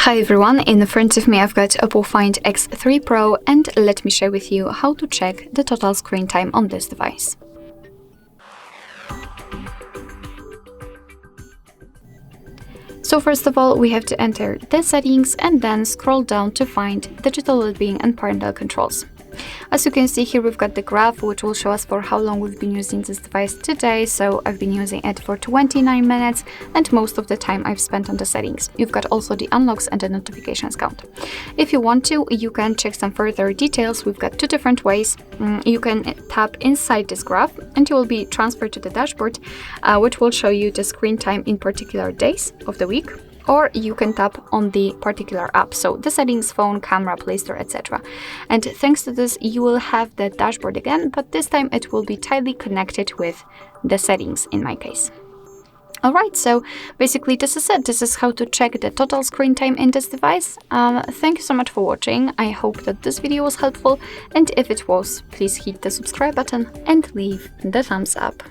Hi everyone, in front of me I've got OPPO Find X3 Pro, and let me share with you how to check the total screen time on this device. So first of all, we have to enter the settings and then scroll down to find digital well-being and parental controls. As you can see here, we've got the graph which will show us for how long we've been using this device today. So I've been using it for 29 minutes and most of the time I've spent on the settings. You've got also the unlocks and the notifications count. If you want to, you can check some further details. We've got two different ways. You can tap inside this graph and you will be transferred to the dashboard, which will show you the screen time in particular days of the week. Or you can tap on the particular app, so the settings, phone, camera, Play Store, etc. And thanks to this, you will have the dashboard again, but this time it will be tightly connected with the settings in my case. Alright, so basically this is it. This is how to check the total screen time in this device. Thank you so much for watching. I hope that this video was helpful, and if it was, please hit the subscribe button and leave the thumbs up.